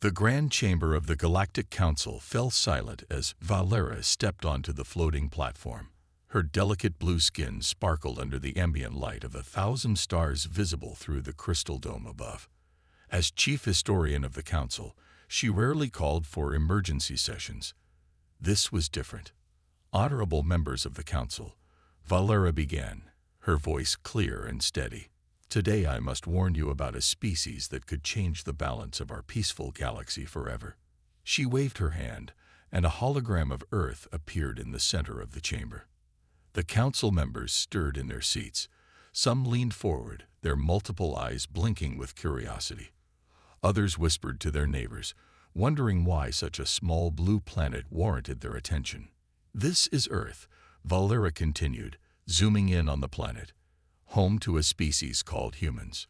The Grand Chamber of the Galactic Council fell silent as Valera stepped onto the floating platform. Her delicate blue skin sparkled under the ambient light of 1,000 stars visible through the crystal dome above. As chief historian of the council, she rarely called for emergency sessions. This was different. Honorable members of the council, Valera began, her voice clear and steady. Today I must warn you about a species that could change the balance of our peaceful galaxy forever. She waved her hand, and a hologram of Earth appeared in the center of the chamber. The council members stirred in their seats. Some leaned forward, their multiple eyes blinking with curiosity. Others whispered to their neighbors, wondering why such a small blue planet warranted their attention. This is Earth, Valera continued, zooming in on the planet. Home to a species called humans.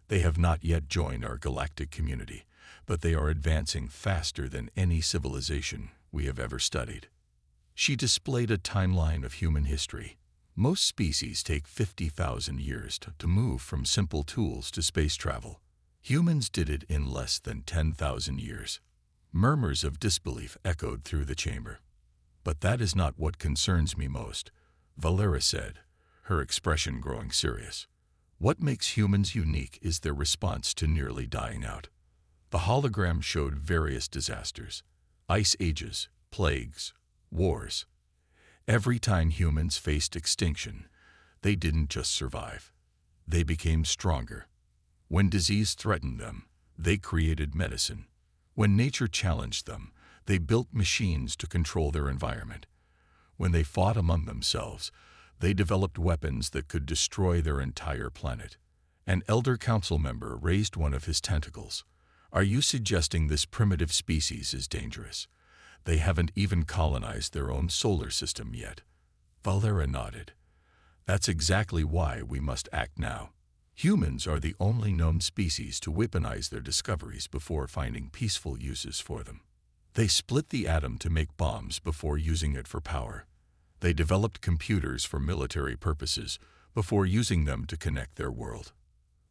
They have not yet joined our galactic community, but they are advancing faster than any civilization we have ever studied. She displayed a timeline of human history. Most species take 50,000 years to move from simple tools to space travel. Humans did it in less than 10,000 years. Murmurs of disbelief echoed through the chamber. But that is not what concerns me most, Valera said, her expression growing serious. What makes humans unique is their response to nearly dying out. The hologram showed various disasters, ice ages, plagues, wars. Every time humans faced extinction, they didn't just survive. They became stronger. When disease threatened them, they created medicine. When nature challenged them, they built machines to control their environment. When they fought among themselves, they developed weapons that could destroy their entire planet. An elder council member raised one of his tentacles. Are you suggesting this primitive species is dangerous? They haven't even colonized their own solar system yet. Valera nodded. That's exactly why we must act now. Humans are the only known species to weaponize their discoveries before finding peaceful uses for them. They split the atom to make bombs before using it for power. They developed computers for military purposes before using them to connect their world.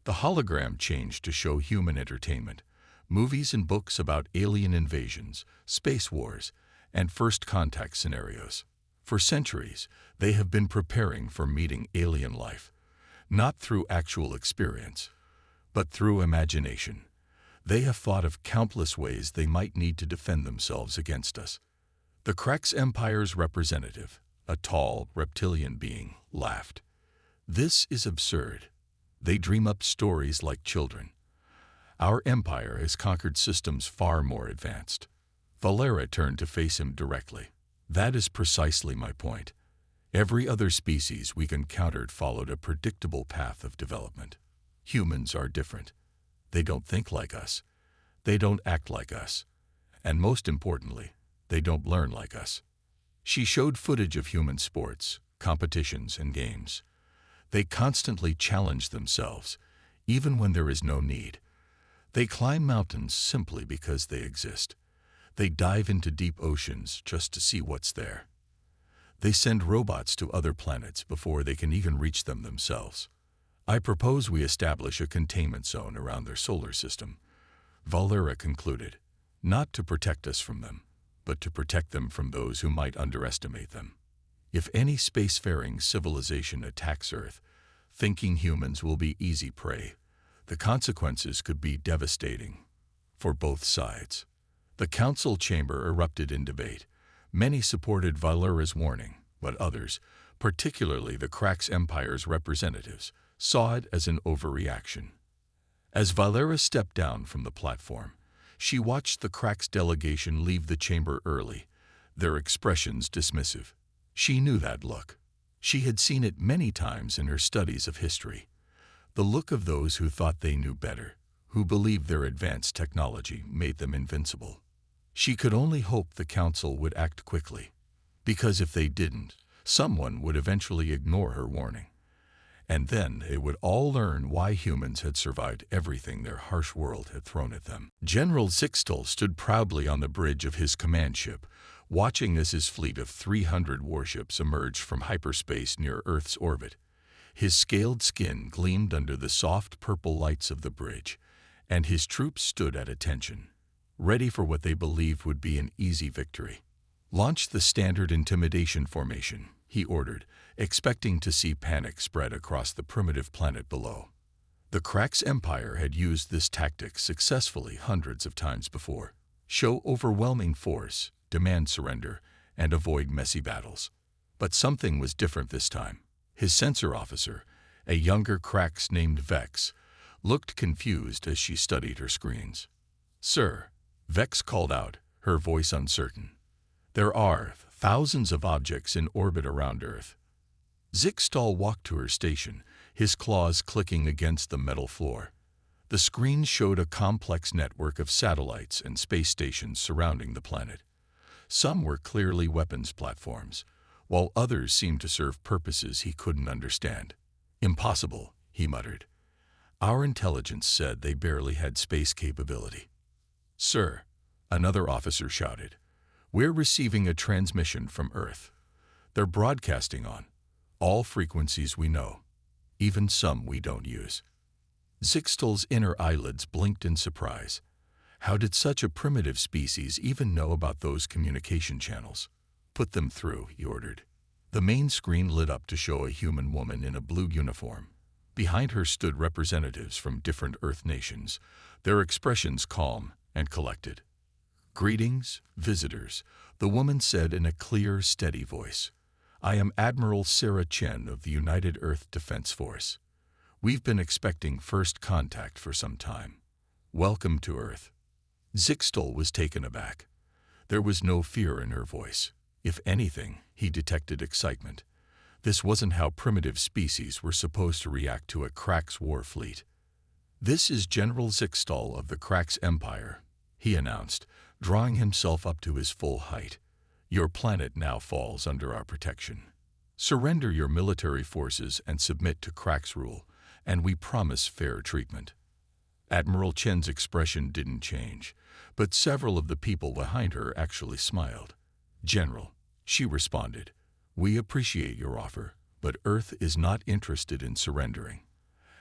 The hologram changed to show human entertainment, movies and books about alien invasions, space wars, and first contact scenarios. For centuries, they have been preparing for meeting alien life, not through actual experience, but through imagination. They have thought of countless ways they might need to defend themselves against us. The Krex Empire's representative, a tall, reptilian being, laughed. This is absurd. They dream up stories like children. Our empire has conquered systems far more advanced. Valera turned to face him directly. That is precisely my point. Every other species we've encountered followed a predictable path of development. Humans are different. They don't think like us. They don't act like us. And most importantly, they don't learn like us. She showed footage of human sports, competitions, and games. They constantly challenge themselves, even when there is no need. They climb mountains simply because they exist. They dive into deep oceans just to see what's there. They send robots to other planets before they can even reach them themselves. I propose we establish a containment zone around their solar system, Valera concluded, not to protect us from them, but to protect them from those who might underestimate them. If any spacefaring civilization attacks Earth, thinking humans will be easy prey, the consequences could be devastating for both sides. The council chamber erupted in debate. Many supported Valera's warning, but others, particularly the Krex Empire's representatives, saw it as an overreaction. As Valera stepped down from the platform, she watched the Krex delegation leave the chamber early, their expressions dismissive. She knew that look. She had seen it many times in her studies of history. The look of those who thought they knew better, who believed their advanced technology made them invincible. She could only hope the council would act quickly, because if they didn't, someone would eventually ignore her warning. And then they would all learn why humans had survived everything their harsh world had thrown at them. General Sixtel stood proudly on the bridge of his command ship, watching as his fleet of 300 warships emerged from hyperspace near Earth's orbit. His scaled skin gleamed under the soft purple lights of the bridge, and his troops stood at attention, ready for what they believed would be an easy victory. "Launch the standard intimidation formation," he ordered, expecting to see panic spread across the primitive planet below. The Krax Empire had used this tactic successfully hundreds of times before. Show overwhelming force, demand surrender, and avoid messy battles. But something was different this time. His sensor officer, a younger Krax named Vex, looked confused as she studied her screens. "Sir," Vex called out, her voice uncertain, "there are thousands of objects in orbit around Earth." Zixtal walked to her station, his claws clicking against the metal floor. The screen showed a complex network of satellites and space stations surrounding the planet. Some were clearly weapons platforms, while others seemed to serve purposes he couldn't understand. "Impossible," he muttered. "Our intelligence said they barely had space capability." "Sir," another officer shouted, "we're receiving a transmission from Earth. They're broadcasting on all frequencies we know, even some we don't use." Zixtal's inner eyelids blinked in surprise. How did such a primitive species even know about those communication channels? "Put them through," he ordered. The main screen lit up to show a human woman in a blue uniform. Behind her stood representatives from different Earth nations, their expressions calm and collected. "Greetings, visitors," the woman said in a clear, steady voice. "I am Admiral Sarah Chen of the United Earth Defense Force. We've been expecting first contact for some time. Welcome to Earth." Zixtal was taken aback. There was no fear in her voice. If anything, he detected excitement. This wasn't how primitive species were supposed to react to a Krax war fleet. "This is General Zixtal of the Krax Empire," he announced, drawing himself up to his full height. "Your planet now falls under our protection. Surrender your military forces and submit to Krax rule, and we promise fair treatment." Admiral Chen's expression didn't change, but several of the people behind her actually smiled. "General," she responded, "we appreciate your offer, but Earth is not interested in surrendering.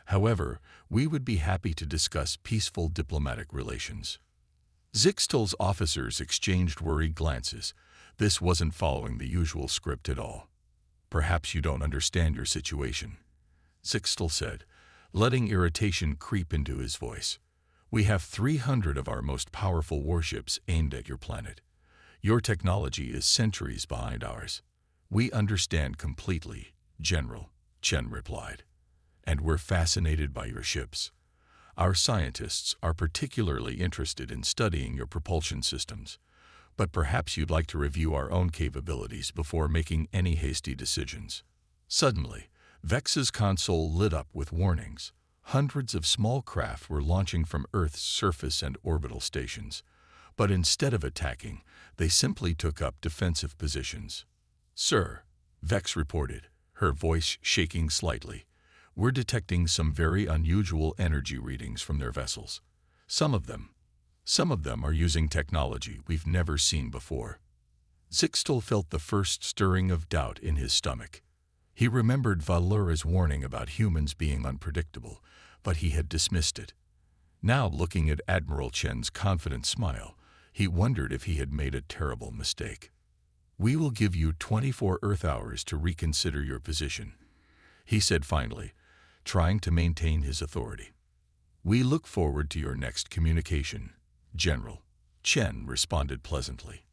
However, we would be happy to discuss peaceful diplomatic relations." Zixtal's officers exchanged worried glances. This wasn't following the usual script at all. "Perhaps you don't understand your situation," Zixtal said, letting irritation creep into his voice. "We have 300 of our most powerful warships aimed at your planet. Your technology is centuries behind ours." "We understand completely, General," Chen replied. "And we're fascinated by your ships. Our scientists are particularly interested in studying your propulsion systems, but perhaps you'd like to review our own capabilities before making any hasty decisions." Suddenly, Vex's console lit up with warnings. Hundreds of small craft were launching from Earth's surface and orbital stations, but instead of attacking, they simply took up defensive positions. "Sir," Vex reported, her voice shaking slightly, "we're detecting some very unusual energy readings from their vessels. Some of them are using technology we've never seen before." Zixtal felt the first stirring of doubt in his stomach. He remembered Valura's warning about humans being unpredictable, but he had dismissed it. Now, looking at Admiral Chen's confident smile, he wondered if he had made a terrible mistake. "We will give you 24 Earth hours to reconsider your position," he said finally, trying to maintain his authority. "We look forward to your next communication, General," Chen responded pleasantly.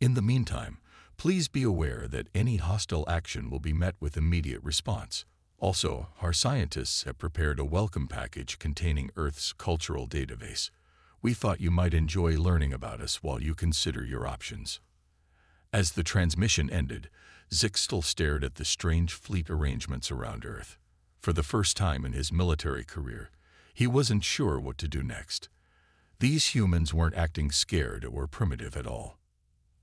"In the meantime, please be aware that any hostile action will be met with immediate response. Also, our scientists have prepared a welcome package containing Earth's cultural database. We thought you might enjoy learning about us while you consider your options." As the transmission ended, Zixtal stared at the strange fleet arrangements around Earth. For the first time in his military career, he wasn't sure what to do next. These humans weren't acting scared or primitive at all.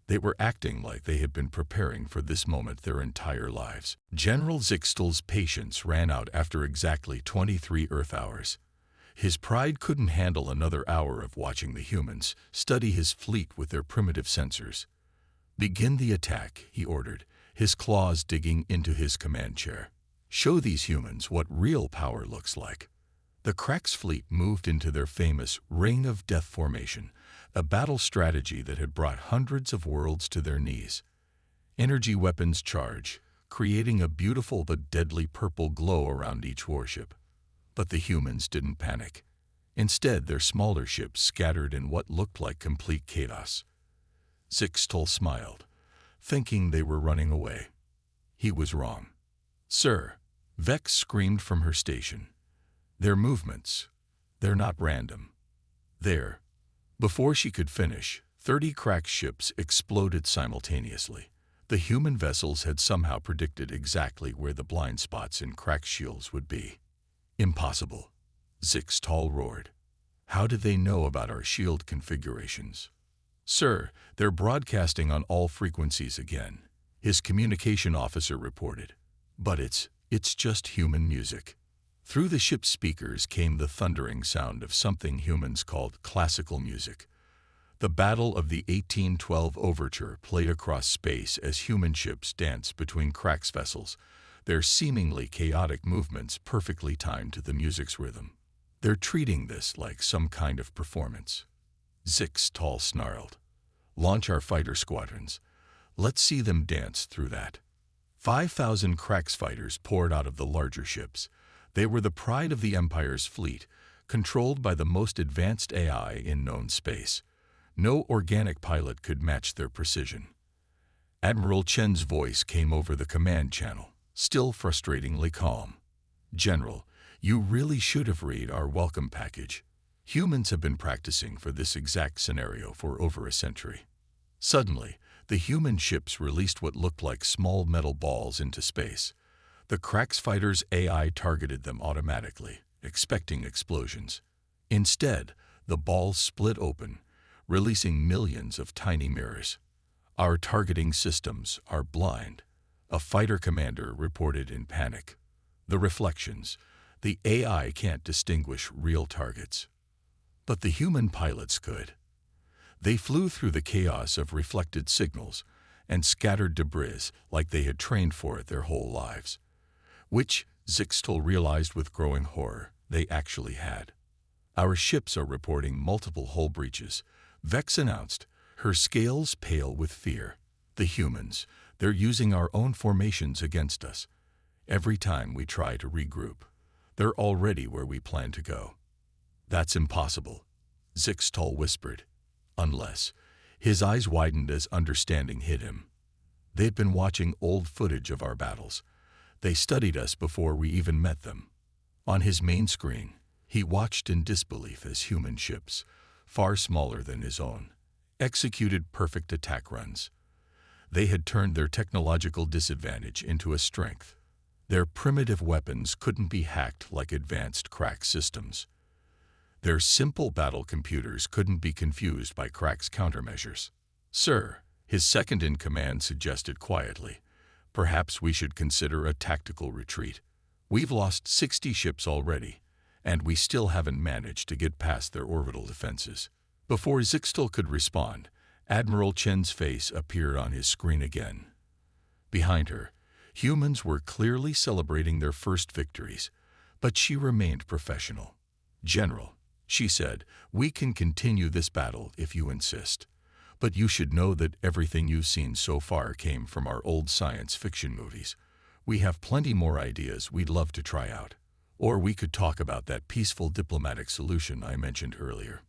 They were acting like they had been preparing for this moment their entire lives. General Zixtal's patience ran out after exactly 23 Earth hours. His pride couldn't handle another hour of watching the humans study his fleet with their primitive sensors. "Begin the attack," he ordered, his claws digging into his command chair. "Show these humans what real power looks like." The Krax fleet moved into their famous Ring of Death formation, a battle strategy that had brought hundreds of worlds to their knees. Energy weapons charge, creating a beautiful but deadly purple glow around each warship. But the humans didn't panic. Instead, their smaller ships scattered in what looked like complete chaos. Zixtal smiled, thinking they were running away. He was wrong. "Sir," Vex screamed from her station. "Their movements, they're not random. They're—" Before she could finish, 30 crack ships exploded simultaneously. The human vessels had somehow predicted exactly where the blind spots in crack shields would be. "Impossible," Zixtal roared. "How did they know about our shield configurations?" "Sir, they're broadcasting on all frequencies again," his communication officer reported. "But it's just human music." Through the ship's speakers came the thundering sound of something humans called classical music. The Battle of the 1812 Overture played across space as human ships danced between Crack's vessels, their seemingly chaotic movements perfectly timed to the music's rhythm. "They're treating this like some kind of performance," Zixtal snarled. "Launch our fighter squadrons. Let's see them dance through that." 5,000 Crack's fighters poured out of the larger ships. They were the pride of the Empire's fleet, controlled by the most advanced AI in known space. No organic pilot could match their precision. Admiral Chen's voice came over the command channel, still frustratingly calm. "General, you really should have read our welcome package. Humans have been practicing for this exact scenario for over a century." Suddenly, the human ships released what looked like small metal balls into space. The Crack's fighters' AI targeted them automatically, expecting explosions. Instead, the balls split open, releasing millions of tiny mirrors. "Our targeting systems are blind," a fighter commander reported in panic. "The reflections, the AI can't distinguish real targets." But the human pilots could. They flew through the chaos of reflected signals and scattered debris like they had trained for it their whole lives. Which, Zixtal realized with growing horror, they actually had. "Our ships are reporting multiple hull breaches," Vex announced, her scales pale with fear. "The humans, they're using our own formations against us. Every time we try to regroup, they're already where we plan to go." "That's impossible," Zixtal whispered. "Unless—" His eyes widened as understanding hit him. "They'd been watching old footage of our battles. They studied us before we even met them." On his main screen, he watched in disbelief as human ships, far smaller than his own, executed perfect attack runs. They had turned their technological disadvantage into a strength. Their primitive weapons couldn't be hacked like advanced crack systems. Their simple battle computers couldn't be confused by Crack's countermeasures. "Sir," his second-in-command suggested quietly, "perhaps we should consider a tactical retreat. We've lost 60 ships already, and we still haven't managed to get past their orbital defenses." Before Zixtal could respond, Admiral Chen's face appeared on his screen again. Behind her, humans were clearly celebrating their first victories, but she remained professional. "General," she said, "we can continue this battle if you insist. But you should know that everything you've seen so far came from our old science fiction movies. We have plenty more ideas we'd love to try out. Or we could talk about that peaceful diplomatic solution I mentioned earlier."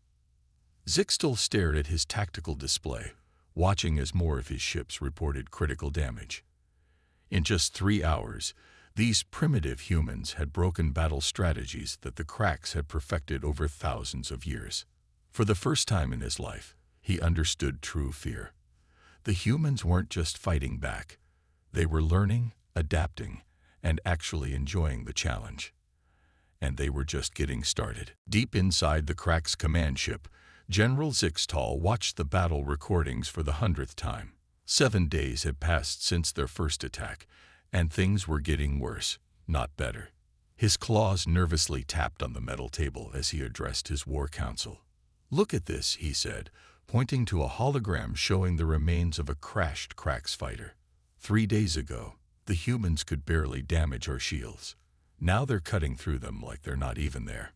Zixtal stared at his tactical display, watching as more of his ships reported critical damage. In just 3 hours, these primitive humans had broken battle strategies that the Cracks had perfected over thousands of years. For the first time in his life, he understood true fear. The humans weren't just fighting back. They were learning, adapting, and actually enjoying the challenge. And they were just getting started. Deep inside the Crack's command ship, General Zixtal watched the battle recordings for the 100th time. 7 days had passed since their first attack, and things were getting worse, not better. His claws nervously tapped on the metal table as he addressed his war council. "Look at this," he said, pointing to a hologram showing the remains of a crashed Cracks fighter. 3 days ago, the humans could barely damage our shields. Now they're cutting through them like they're not even there."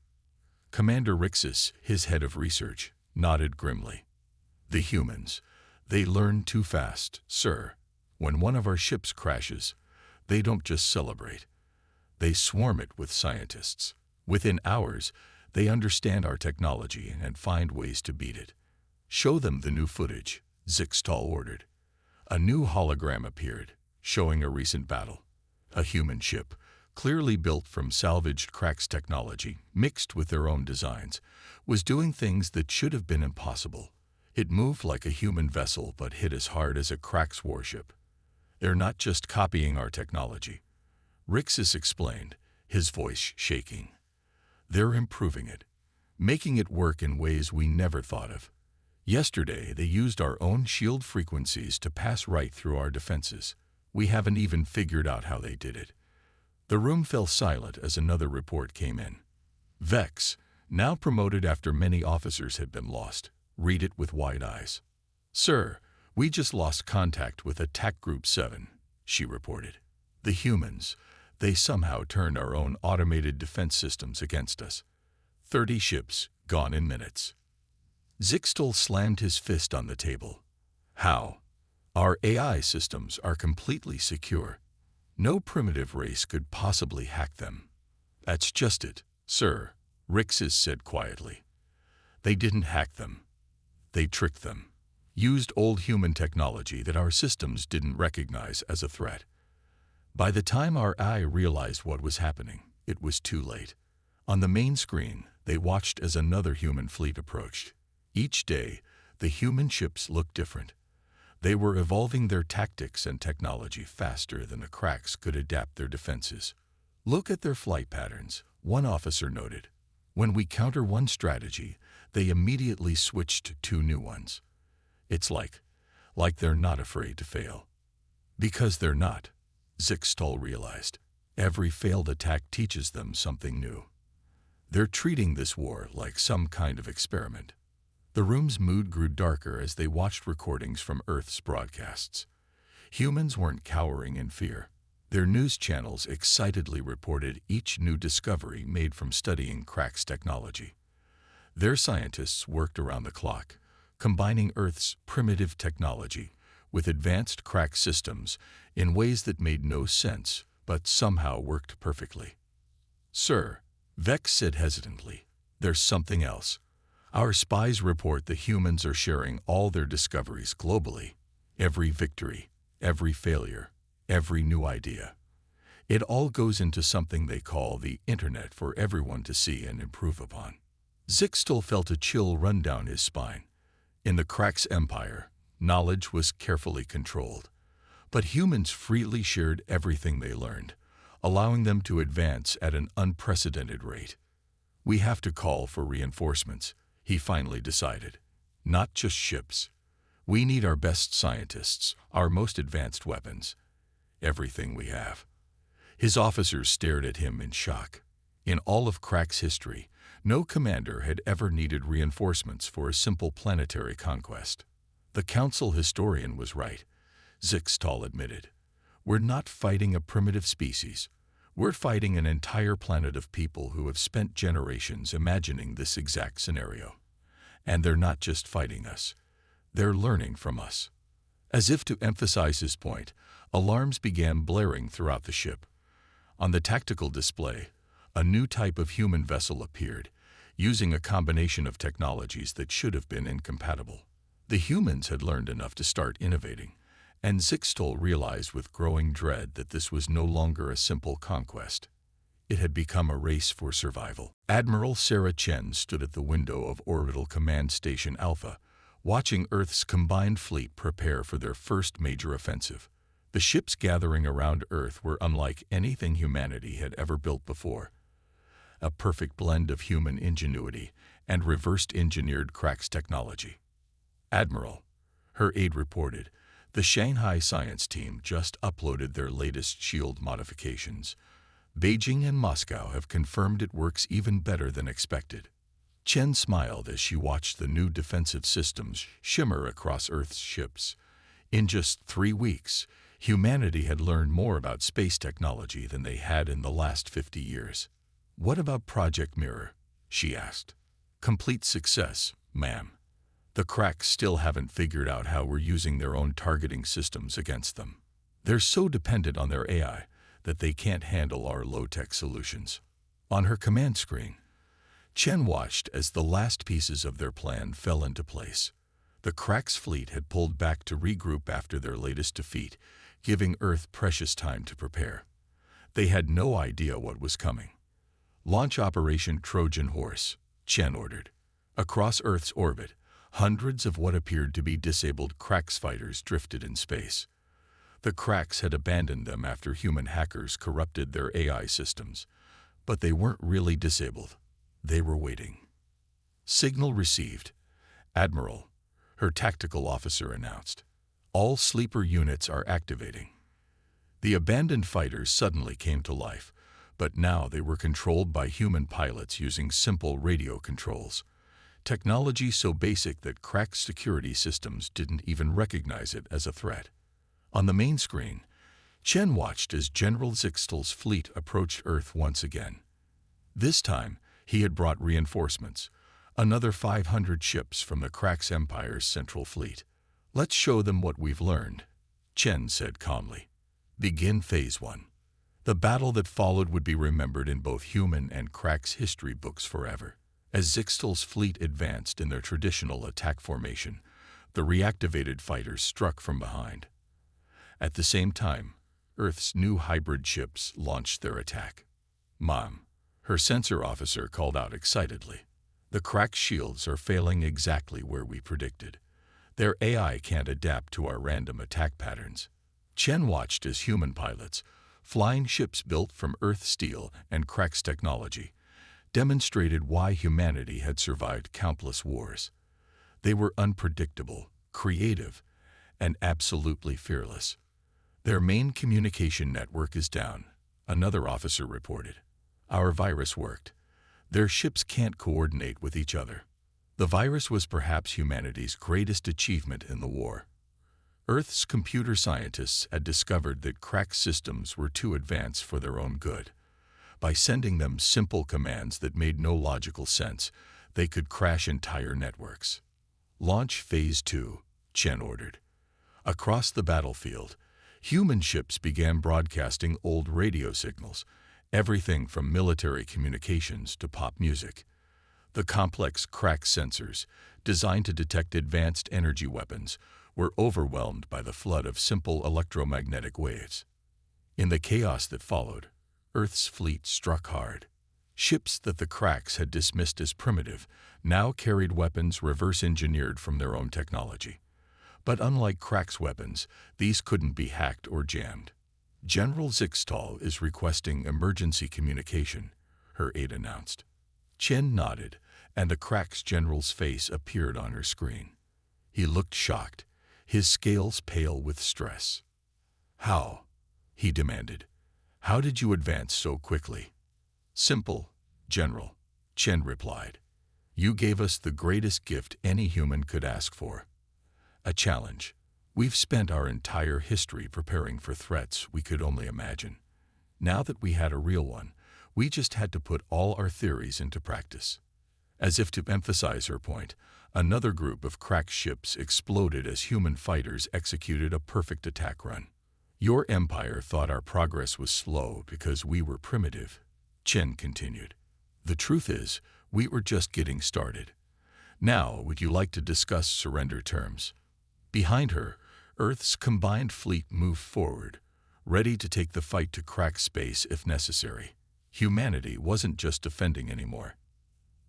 Commander Rixus, his head of research, nodded grimly. The humans, they learn too fast, sir. When one of our ships crashes, they don't just celebrate. They swarm it with scientists. Within hours, they understand our technology and find ways to beat it. Show them the new footage, Zixtal ordered. A new hologram appeared, showing a recent battle. A human ship, clearly built from salvaged Krax technology, mixed with their own designs, was doing things that should have been impossible. It moved like a human vessel but hit as hard as a Krax warship. They're not just copying our technology, Rixus explained, his voice shaking. They're improving it, making it work in ways we never thought of. Yesterday, they used our own shield frequencies to pass right through our defenses. We haven't even figured out how they did it. The room fell silent as another report came in. Vex, now promoted after many officers had been lost, read it with wide eyes. Sir, we just lost contact with Attack Group 7, she reported. The humans, they somehow turned our own automated defense systems against us. 30 ships, gone in minutes. Zixtal slammed his fist on the table. How? Our AI systems are completely secure. No primitive race could possibly hack them. That's just it, sir, Rixus said quietly. They didn't hack them. They tricked them. Used old human technology that our systems didn't recognize as a threat. By the time our eye realized what was happening, it was too late. On the main screen, they watched as another human fleet approached. Each day, the human ships looked different. They were evolving their tactics and technology faster than the Krax could adapt their defenses. Look at their flight patterns, one officer noted. When we counter one strategy, they immediately switch to 2 new ones. It's like they're not afraid to fail. Because they're not, Zixtal realized. Every failed attack teaches them something new. They're treating this war like some kind of experiment. The room's mood grew darker as they watched recordings from Earth's broadcasts. Humans weren't cowering in fear. Their news channels excitedly reported each new discovery made from studying Krax technology. Their scientists worked around the clock, combining Earth's primitive technology with advanced Krax systems in ways that made no sense but somehow worked perfectly. Sir, Vex said hesitantly, there's something else. Our spies report the humans are sharing all their discoveries globally. Every victory, every failure, every new idea. It all goes into something they call the Internet for everyone to see and improve upon. Zixtal felt a chill run down his spine. In the Krax Empire, knowledge was carefully controlled. But humans freely shared everything they learned, allowing them to advance at an unprecedented rate. We have to call for reinforcements, he finally decided. Not just ships. We need our best scientists, our most advanced weapons. Everything we have. His officers stared at him in shock. In all of Krax history, no commander had ever needed reinforcements for a simple planetary conquest. The council historian was right, Zixtal admitted. We're not fighting a primitive species. We're fighting an entire planet of people who have spent generations imagining this exact scenario. And they're not just fighting us. They're learning from us. As if to emphasize his point, alarms began blaring throughout the ship. On the tactical display, a new type of human vessel appeared, using a combination of technologies that should have been incompatible. The humans had learned enough to start innovating, and Zixtal realized with growing dread that this was no longer a simple conquest. It had become a race for survival. Admiral Sarah Chen stood at the window of Orbital Command Station Alpha, watching Earth's combined fleet prepare for their first major offensive. The ships gathering around Earth were unlike anything humanity had ever built before. A perfect blend of human ingenuity and reversed-engineered Krax technology. Admiral, her aide reported, the Shanghai science team just uploaded their latest shield modifications. Beijing and Moscow have confirmed it works even better than expected. Chen smiled as she watched the new defensive systems shimmer across Earth's ships. In just 3 weeks, humanity had learned more about space technology than they had in the last 50 years. What about Project Mirror? She asked. Complete success, ma'am. The cracks still haven't figured out how we're using their own targeting systems against them. They're so dependent on their AI that they can't handle our low-tech solutions. On her command screen, Chen watched as the last pieces of their plan fell into place. The Cracks fleet had pulled back to regroup after their latest defeat, giving Earth precious time to prepare. They had no idea what was coming. "Launch Operation Trojan Horse," Chen ordered. Across Earth's orbit, hundreds of what appeared to be disabled Cracks fighters drifted in space. The Cracks had abandoned them after human hackers corrupted their AI systems, but they weren't really disabled. They were waiting. "Signal received, Admiral," her tactical officer announced. "All sleeper units are activating." The abandoned fighters suddenly came to life, but now they were controlled by human pilots using simple radio controls. Technology so basic that Cracks security systems didn't even recognize it as a threat. On the main screen, Chen watched as General Zixtal's fleet approached Earth once again. This time, he had brought reinforcements, another 500 ships from the Cracks Empire's central fleet. "Let's show them what we've learned," Chen said calmly. "Begin Phase 1. The battle that followed would be remembered in both human and Cracks history books forever." As Zixtal's fleet advanced in their traditional attack formation, the reactivated fighters struck from behind. At the same time, Earth's new hybrid ships launched their attack. "Mom," her sensor officer called out excitedly. "The Cracks shields are failing exactly where we predicted. Their AI can't adapt to our random attack patterns." Chen watched as human pilots, flying ships built from Earth steel and Cracks technology, demonstrated why humanity had survived countless wars. They were unpredictable, creative, and absolutely fearless. "Their main communication network is down," another officer reported. "Our virus worked. Their ships can't coordinate with each other." The virus was perhaps humanity's greatest achievement in the war. Earth's computer scientists had discovered that Cracks systems were too advanced for their own good. By sending them simple commands that made no logical sense, they could crash entire networks. "Launch Phase 2, Chen ordered. Across the battlefield, human ships began broadcasting old radio signals, everything from military communications to pop music. The complex Cracks sensors, designed to detect advanced energy weapons, were overwhelmed by the flood of simple electromagnetic waves. In the chaos that followed, Earth's fleet struck hard. Ships that the Cracks had dismissed as primitive now carried weapons reverse-engineered from their own technology. But unlike Cracks weapons, these couldn't be hacked or jammed. "General Zixtal is requesting emergency communication," her aide announced. Chen nodded, and the Cracks general's face appeared on her screen. He looked shocked, his scales pale with stress. "How?" he demanded. "How did you advance so quickly?" "Simple, General," Chen replied. "You gave us the greatest gift any human could ask for. A challenge. We've spent our entire history preparing for threats we could only imagine. Now that we had a real one, we just had to put all our theories into practice." As if to emphasize her point, another group of Cracks ships exploded as human fighters executed a perfect attack run. "Your empire thought our progress was slow because we were primitive," Chen continued. "The truth is, we were just getting started. Now, would you like to discuss surrender terms?" Behind her, Earth's combined fleet moved forward, ready to take the fight to Cracks space if necessary. Humanity wasn't just defending anymore.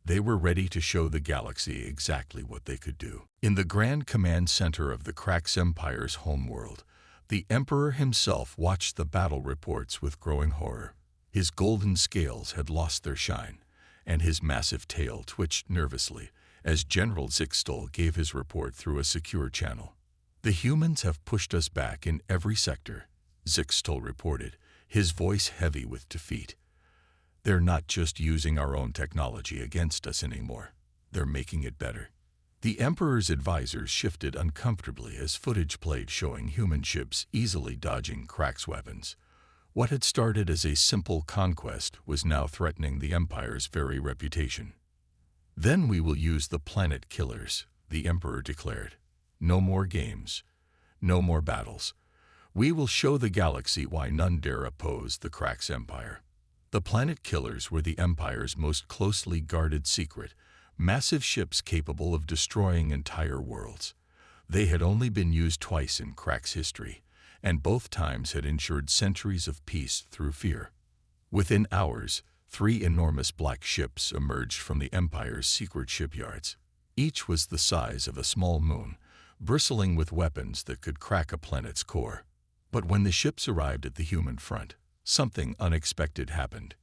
They were ready to show the galaxy exactly what they could do. In the grand command center of the Cracks Empire's homeworld, the Emperor himself watched the battle reports with growing horror. His golden scales had lost their shine, and his massive tail twitched nervously as General Zixtal gave his report through a secure channel. "The humans have pushed us back in every sector," Zixtal reported, his voice heavy with defeat. "They're not just using our own technology against us anymore. They're making it better." The Emperor's advisors shifted uncomfortably as footage played showing human ships easily dodging Cracks weapons. What had started as a simple conquest was now threatening the Empire's very reputation. "Then we will use the planet killers," the Emperor declared. No more games. No more battles. We will show the galaxy why none dare oppose the Crax Empire. The Planet Killers were the Empire's most closely guarded secret, massive ships capable of destroying entire worlds. They had only been used twice in Crax history, and both times had ensured centuries of peace through fear. Within hours, 3 enormous black ships emerged from the Empire's secret shipyards. Each was the size of a small moon, bristling with weapons that could crack a planet's core. But when the ships arrived at the human front, something unexpected happened.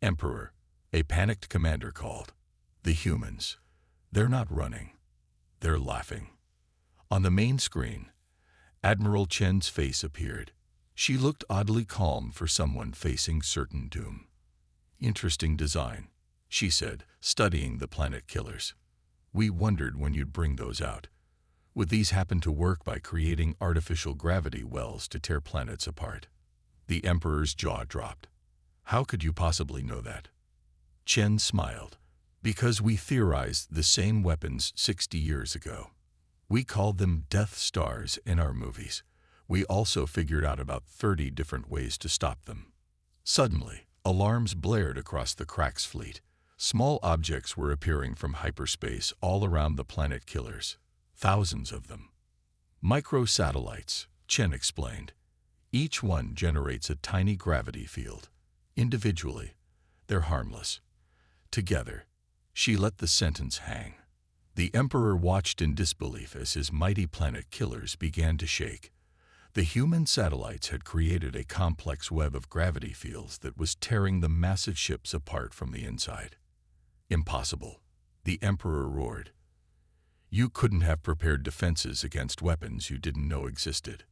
"Emperor," a panicked commander called. "The humans. They're not running. They're laughing." On the main screen, Admiral Chen's face appeared. She looked oddly calm for someone facing certain doom. "Interesting design," she said, studying the Planet Killers. "We wondered when you'd bring those out. Would these happen to work by creating artificial gravity wells to tear planets apart?" The Emperor's jaw dropped. "How could you possibly know that?" Chen smiled. "Because we theorized the same weapons 60 years ago. We called them Death Stars in our movies. We also figured out about 30 different ways to stop them." Suddenly, alarms blared across the Crax fleet. Small objects were appearing from hyperspace all around the Planet Killers. Thousands of them. "Microsatellites," Chen explained. "Each one generates a tiny gravity field. Individually, they're harmless. Together," she let the sentence hang. The Emperor watched in disbelief as his mighty Planet Killers began to shake. The human satellites had created a complex web of gravity fields that was tearing the massive ships apart from the inside. "Impossible," the Emperor roared. "You couldn't have prepared defenses against weapons you didn't know existed."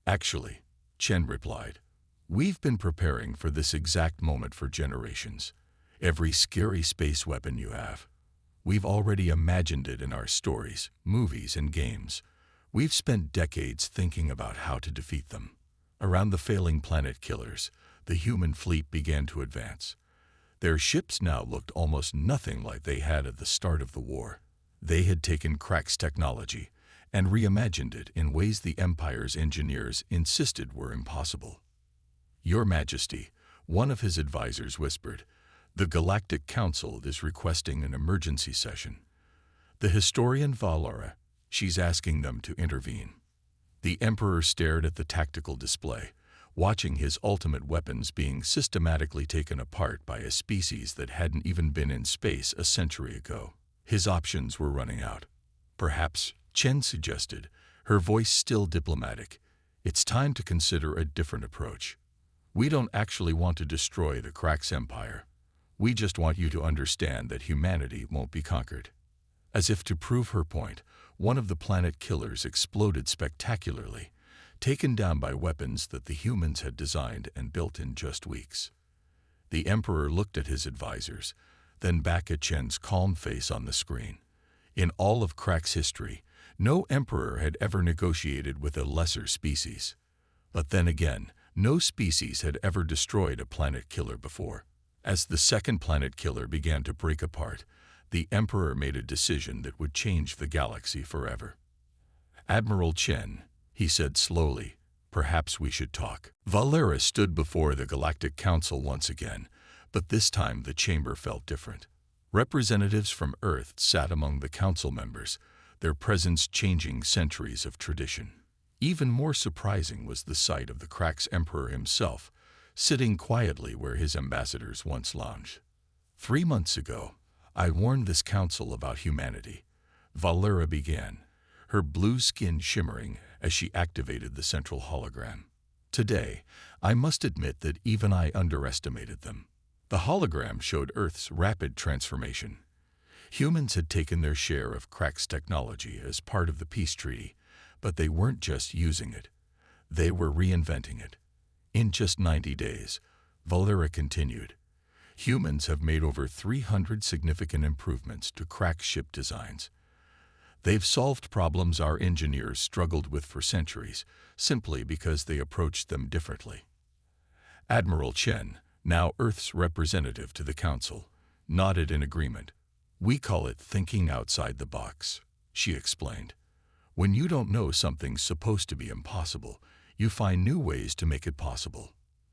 "Actually," Chen replied, "we've been preparing for this exact moment for generations. Every scary space weapon you have. We've already imagined it in our stories, movies, and games. We've spent decades thinking about how to defeat them." Around the failing Planet Killers, the human fleet began to advance. Their ships now looked almost nothing like they had at the start of the war. They had taken Crax technology and reimagined it in ways the Empire's engineers insisted were impossible. "Your Majesty," one of his advisors whispered, "the Galactic Council is requesting an emergency session. The historian Valera, she's asking them to intervene." The Emperor stared at the tactical display, watching his ultimate weapons being systematically taken apart by a species that hadn't even been in space a century ago. His options were running out. "Perhaps," Chen suggested, her voice still diplomatic, "it's time to consider a different approach. We don't actually want to destroy the Crax Empire. We just want you to understand that humanity won't be conquered." As if to prove her point, one of the Planet Killers exploded spectacularly, taken down by weapons that the humans had designed and built in just weeks. The Emperor looked at his advisors, then back at Chen's calm face on the screen. In all of Crax history, no Emperor had ever negotiated with a lesser species. But then again, no species had ever destroyed a Planet Killer before. As the second Planet Killer began to break apart, the Emperor made a decision that would change the galaxy forever. "Admiral Chen," he said slowly, "perhaps we should talk." Valera stood before the Galactic Council once again, but this time the chamber felt different. Representatives from Earth sat among the council members, their presence changing centuries of tradition. Even more surprising was the sight of the Crax Emperor himself, sitting quietly where his ambassadors once lounged. 3 months ago, I warned this council about humanity," Valera began, her blue skin shimmering as she activated the central hologram. "Today, I must admit that even I underestimated them." The hologram showed Earth's rapid transformation. Humans had taken their share of Crax technology as part of the peace treaty, but they weren't just using it. They were reinventing it. In just 90 days, Valera continued, humans have made over 300 significant improvements to Crax ship designs. They've solved problems our engineers struggled with for centuries, simply because they approached them differently. Admiral Chen, now Earth's representative to the Council, nodded in agreement. "We call it thinking outside the box." she explained. When you don't know something's supposed to be impossible, you find new ways to make it possible.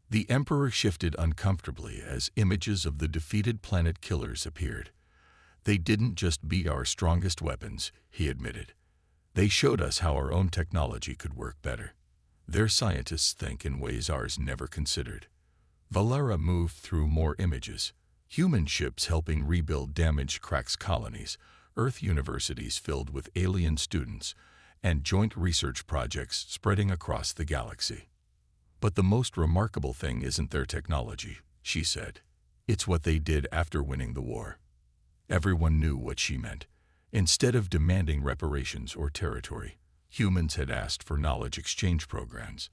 The Emperor shifted uncomfortably as images of the defeated planet killers appeared. They didn't just beat our strongest weapons, he admitted. They showed us how our own technology could work better. Their scientists think in ways ours never considered. Valera moved through more images. Human ships helping rebuild damaged Cracks colonies, Earth universities filled with alien students, and joint research projects spreading across the galaxy. But the most remarkable thing isn't their technology, she said. It's what they did after winning the war. Everyone knew what she meant. Instead of demanding reparations or territory, humans had asked for knowledge exchange programs.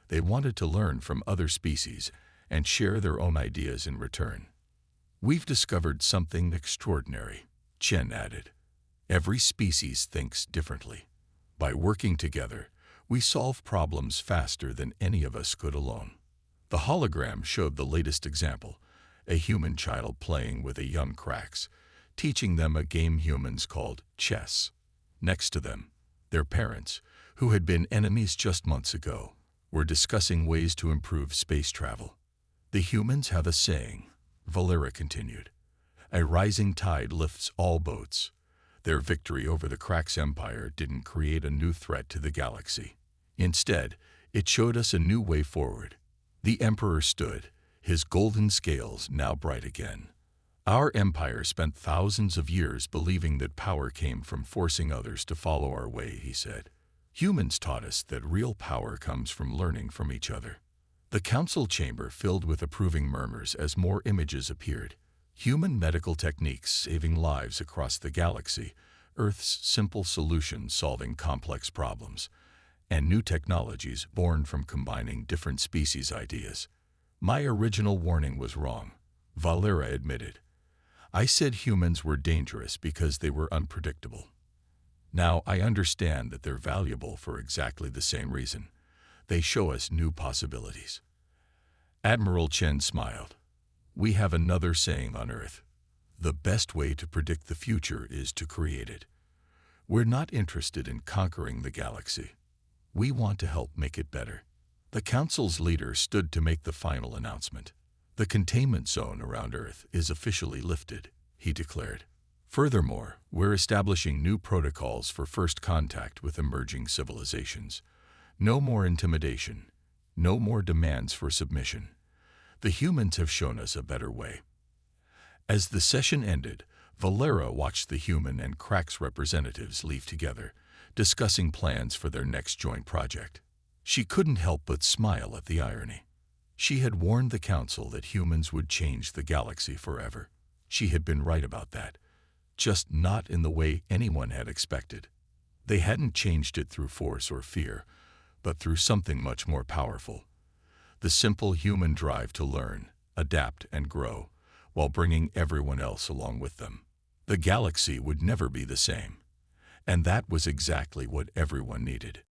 They wanted to learn from other species and share their own ideas in return. We've discovered something extraordinary, Chen added. Every species thinks differently. By working together, we solve problems faster than any of us could alone. The hologram showed the latest example, a human child playing with a young Cracks, teaching them a game humans called chess. Next to them, their parents, who had been enemies just months ago, were discussing ways to improve space travel. The humans have a saying, Valera continued. A rising tide lifts all boats. Their victory over the Cracks Empire didn't create a new threat to the galaxy. Instead, it showed us a new way forward. The Emperor stood, his golden scales now bright again. Our empire spent thousands of years believing that power came from forcing others to follow our way, he said. Humans taught us that real power comes from learning from each other. The council chamber filled with approving murmurs as more images appeared. Human medical techniques saving lives across the galaxy, Earth's simple solutions solving complex problems, and new technologies born from combining different species' ideas. My original warning was wrong, Valera admitted. I said humans were dangerous because they were unpredictable. Now I understand that they're valuable for exactly the same reason. They show us new possibilities. Admiral Chen smiled. We have another saying on Earth. The best way to predict the future is to create it. We're not interested in conquering the galaxy. We want to help make it better. The Council's leader stood to make the final announcement. The containment zone around Earth is officially lifted, he declared. Furthermore, we're establishing new protocols for first contact with emerging civilizations. No more intimidation. No more demands for submission. The humans have shown us a better way. As the session ended, Valera watched the human and Cracks representatives leave together, discussing plans for their next joint project. She couldn't help but smile at the irony. She had warned the Council that humans would change the galaxy forever. She had been right about that, just not in the way anyone had expected. They hadn't changed it through force or fear, but through something much more powerful. The simple human drive to learn, adapt, and grow, while bringing everyone else along with them. The galaxy would never be the same. And that was exactly what everyone needed.